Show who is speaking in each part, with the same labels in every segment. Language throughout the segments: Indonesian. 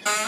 Speaker 1: Hai,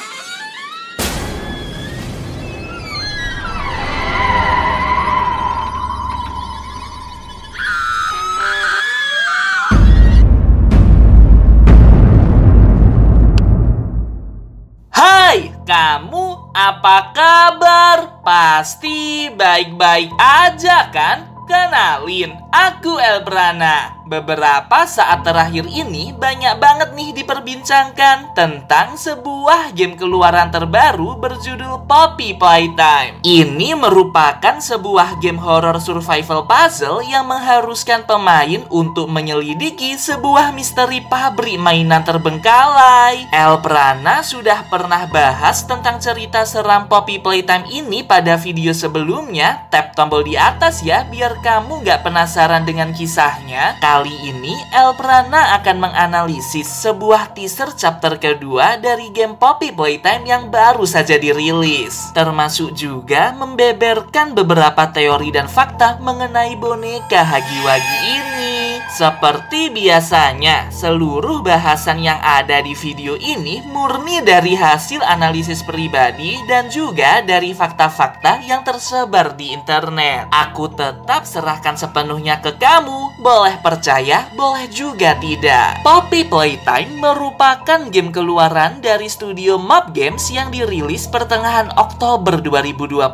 Speaker 1: kamu apa kabar? Pasti baik-baik aja kan? Kenalin, aku Elbrana. Beberapa saat terakhir ini banyak banget nih diperbincangkan tentang sebuah game keluaran terbaru berjudul Poppy Playtime. Ini merupakan sebuah game horror survival puzzle yang mengharuskan pemain untuk menyelidiki sebuah misteri pabrik mainan terbengkalai. Elbrana sudah pernah bahas tentang cerita seram Poppy Playtime ini pada video sebelumnya. Tap tombol di atas ya biar kamu nggak penasaran dengan kisahnya. Kali ini Elbrana akan menganalisis sebuah teaser chapter kedua dari game Poppy Playtime yang baru saja dirilis. Termasuk juga membeberkan beberapa teori dan fakta mengenai boneka Huggy-Wuggy ini. Seperti biasanya, seluruh bahasan yang ada di video ini murni dari hasil analisis pribadi dan juga dari fakta-fakta yang tersebar di internet. Aku tetap serahkan sepenuhnya ke kamu, boleh percaya, boleh juga tidak. Poppy Playtime merupakan game keluaran dari studio Mob Games yang dirilis pertengahan Oktober 2021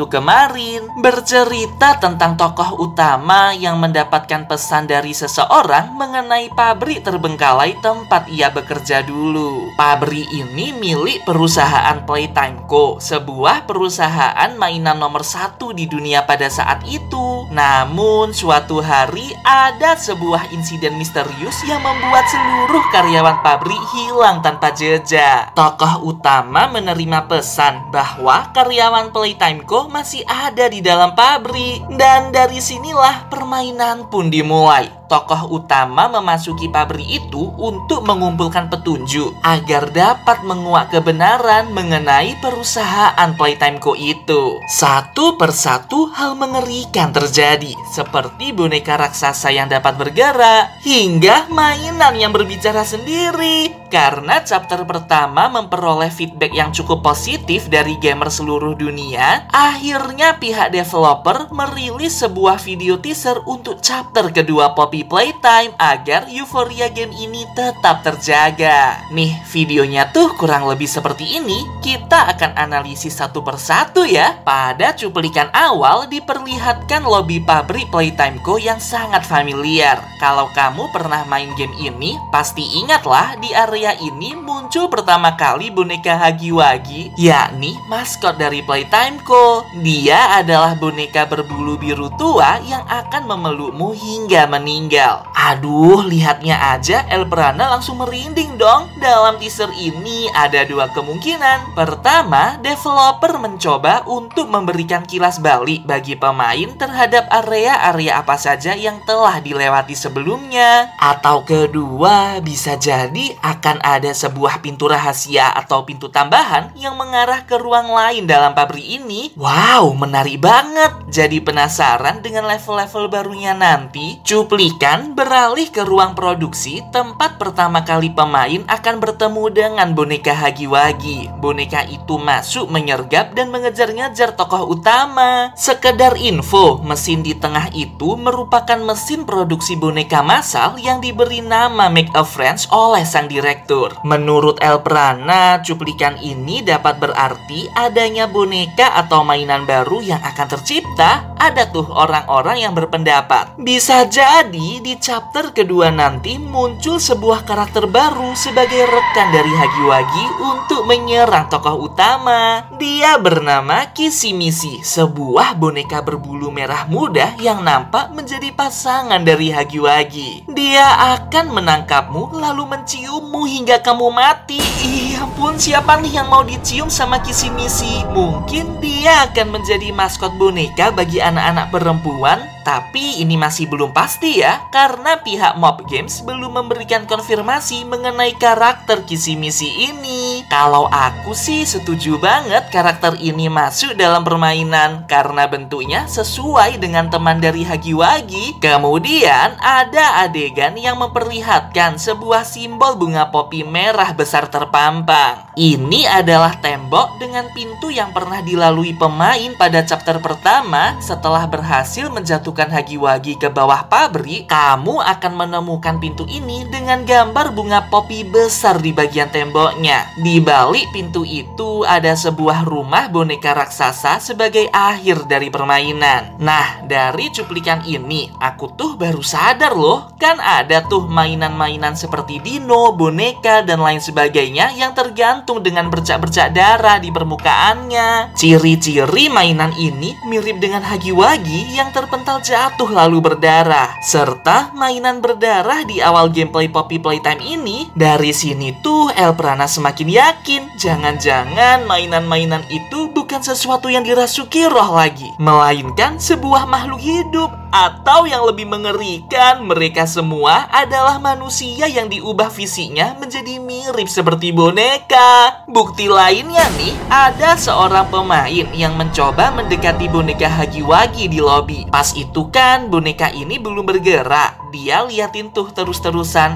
Speaker 1: kemarin. Bercerita tentang tokoh utama yang mendapatkan pesan dari seseorang mengenai pabrik terbengkalai tempat ia bekerja dulu. Pabrik ini milik perusahaan Playtime Co., sebuah perusahaan mainan nomor 1 di dunia pada saat itu. Namun suatu hari ada sebuah insiden misterius yang membuat seluruh karyawan pabrik hilang tanpa jejak. Tokoh utama menerima pesan bahwa karyawan Playtime Co. masih ada di dalam pabrik, dan dari sinilah permainan pun dimulai. Tokoh utama memasuki pabrik itu untuk mengumpulkan petunjuk agar dapat menguak kebenaran mengenai perusahaan Playtime Co. itu. Satu persatu hal mengerikan terjadi, seperti boneka raksasa yang dapat bergerak, hingga mainan yang berbicara sendiri. Karena chapter pertama memperoleh feedback yang cukup positif dari gamer seluruh dunia, akhirnya pihak developer merilis sebuah video teaser untuk chapter kedua Poppy Playtime agar euforia game ini tetap terjaga. Nih, videonya tuh kurang lebih seperti ini. Kita akan analisis satu persatu ya. Pada cuplikan awal diperlihatkan lobi pabrik Playtime Co. yang sangat familiar. Kalau kamu pernah main game ini, pasti ingatlah di area ini muncul pertama kali boneka Huggy-Wuggy, yakni maskot dari Playtime Co. Dia adalah boneka berbulu biru tua yang akan memelukmu hingga meninggal. Aduh, lihatnya aja Elbrana langsung merinding dong. Dalam teaser ini ada dua kemungkinan. Pertama, developer mencoba untuk memberikan kilas balik bagi pemain terhadap area-area apa saja yang telah dilewati sebelumnya. Atau kedua, bisa jadi akan ada sebuah pintu rahasia atau pintu tambahan yang mengarah ke ruang lain dalam pabrik ini. Wow, menarik banget. Jadi penasaran dengan level-level barunya nanti? Cuplikan beralih ke ruang produksi, tempat pertama kali pemain akan bertemu dengan boneka Huggy-Wuggy. Boneka itu masuk menyergap dan mengejar-ngejar tokoh utama. Sekedar info, mesin di tengah itu merupakan mesin produksi boneka massal yang diberi nama Make a Friends oleh sang direktur. Menurut Elbrana, cuplikan ini dapat berarti adanya boneka atau mainan baru yang akan tercipta. Ada tuh orang-orang yang berpendapat bisa jadi di chapter kedua nanti muncul sebuah karakter baru sebagai rekan dari Huggy-Wuggy untuk menyerang tokoh utama. Dia bernama Kissimisi, sebuah boneka berbulu merah muda yang nampak menjadi pasangan dari Huggy-Wuggy. Dia akan menangkapmu lalu menciummu hingga kamu mati. Ya ampun, siapa nih yang mau dicium sama Kissimisi? Mungkin dia akan menjadi maskot boneka bagi anak-anak perempuan. Tapi ini masih belum pasti ya, karena pihak Mob Games belum memberikan konfirmasi mengenai karakter Kissimisi ini. Kalau aku sih setuju banget karakter ini masuk dalam permainan, karena bentuknya sesuai dengan teman dari Huggy-Wuggy. Kemudian ada adegan yang memperlihatkan sebuah simbol bunga poppy merah besar terpampang. gampang. Ini adalah tembok dengan pintu yang pernah dilalui pemain pada chapter pertama. Setelah berhasil menjatuhkan Hagiwagi ke bawah pabrik, kamu akan menemukan pintu ini dengan gambar bunga popi besar di bagian temboknya. Di balik pintu itu ada sebuah rumah boneka raksasa sebagai akhir dari permainan. Nah, dari cuplikan ini, aku tuh baru sadar loh, kan ada tuh mainan-mainan seperti dino, boneka, dan lain sebagainya yang tergantung dengan bercak-bercak darah di permukaannya. Ciri-ciri mainan ini mirip dengan Hagiwagi yang terpental jatuh lalu berdarah. Serta mainan berdarah di awal gameplay Poppy Playtime ini. Dari sini tuh Elprana semakin yakin jangan-jangan mainan-mainan itu bukan sesuatu yang dirasuki roh lagi, melainkan sebuah makhluk hidup. Atau yang lebih mengerikan, mereka semua adalah manusia yang diubah fisiknya menjadi mirip seperti boneka. Bukti lainnya nih, ada seorang pemain yang mencoba mendekati boneka Hagiwagi di lobi. Pas itu kan boneka ini belum bergerak. Dia liatin tuh terus-terusan.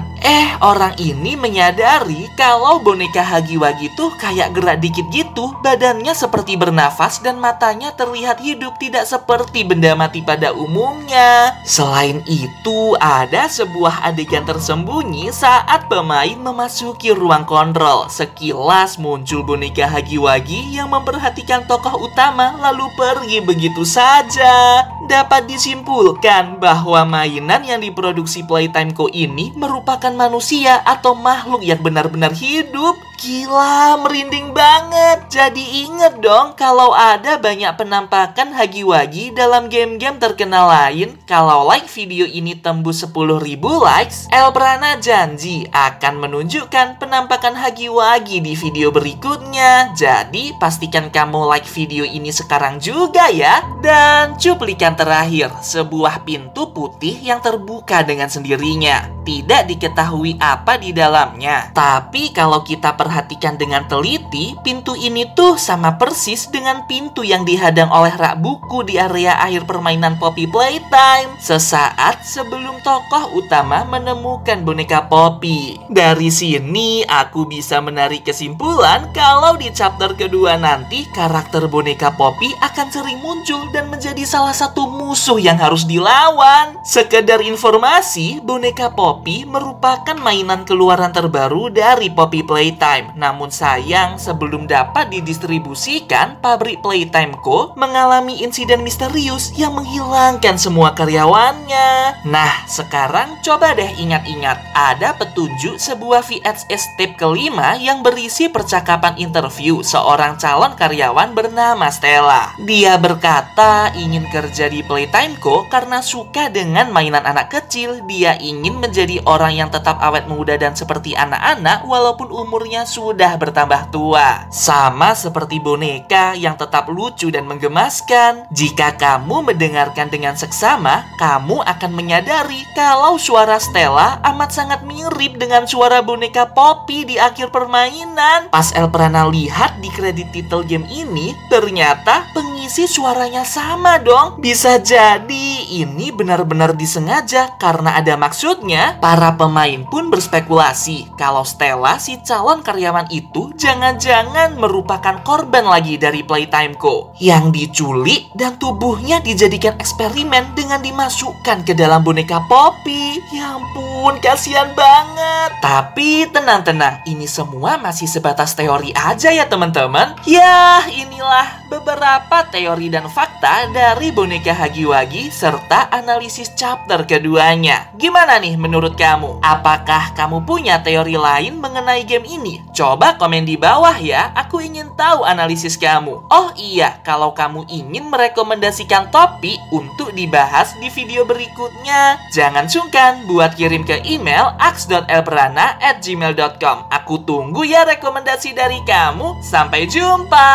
Speaker 1: Orang ini menyadari kalau boneka Hagiwagi tuh kayak gerak dikit gitu. Badannya seperti bernafas dan matanya terlihat hidup, tidak seperti benda mati pada umumnya. Selain itu, ada sebuah adegan tersembunyi saat pemain memasuki ruang kontrol. Sekilas muncul boneka Hagiwagi yang memperhatikan tokoh utama lalu pergi begitu saja. Dapat disimpulkan bahwa mainan yang diproduksi Playtime Co ini merupakan manusia atau makhluk yang benar-benar hidup. Gila, merinding banget. Jadi inget dong, kalau ada banyak penampakan Hagiwagi dalam game-game terkenal lain, kalau like video ini tembus 10.000 likes, Elprana janji akan menunjukkan penampakan Hagiwagi di video berikutnya. Jadi pastikan kamu like video ini sekarang juga ya. Dan cuplikan terakhir, sebuah pintu putih yang terbuka dengan sendirinya. Tidak diketahui apa di dalamnya. Tapi kalau kita perhatikan dengan teliti, pintu ini tuh sama persis dengan pintu yang dihadang oleh rak buku di area akhir permainan Poppy Playtime. Sesaat sebelum tokoh utama menemukan boneka Poppy. Dari sini aku bisa menarik kesimpulan kalau di chapter kedua nanti karakter boneka Poppy akan sering muncul dan menjadi salah satu musuh yang harus dilawan. Sekedar informasi, boneka Poppy merupakan mainan keluaran terbaru dari Poppy Playtime. Namun sayang, sebelum dapat didistribusikan, pabrik Playtime Co mengalami insiden misterius yang menghilangkan semua karyawannya. Nah, sekarang coba deh ingat-ingat, ada petunjuk sebuah VHS tape kelima yang berisi percakapan interview seorang calon karyawan bernama Stella. Dia berkata ingin kerja di Playtime Co karena suka dengan mainan anak kecil. Dia ingin menjadi orang yang tetap awet muda dan seperti anak-anak walaupun umurnya sudah bertambah tua. Sama seperti boneka yang tetap lucu dan menggemaskan. Jika kamu mendengarkan dengan seksama, kamu akan menyadari kalau suara Stella amat sangat mirip dengan suara boneka Poppy di akhir permainan. Pas Elprana lihat di kredit title game ini, ternyata pengisi suaranya sama dong. Bisa jadi ini benar-benar disengaja karena ada maksudnya. Para pemain pun berspekulasi kalau Stella, si calon karyawan itu, jangan-jangan merupakan korban lagi dari Playtime Co yang diculik dan tubuhnya dijadikan eksperimen dengan dimasukkan ke dalam boneka Poppy. Ya ampun, kasihan banget. Tapi tenang-tenang, ini semua masih sebatas teori aja ya teman-teman. Ya, inilah beberapa teori dan fakta dari boneka Hagiwagi serta analisis chapter keduanya. Gimana nih menurut kamu? Apakah kamu punya teori lain mengenai game ini? Coba komen di bawah ya, aku ingin tahu analisis kamu. Oh iya, kalau kamu ingin merekomendasikan topik untuk dibahas di video berikutnya, jangan sungkan buat kirim ke email aks.elprana@gmail.com. Aku tunggu ya rekomendasi dari kamu. Sampai jumpa.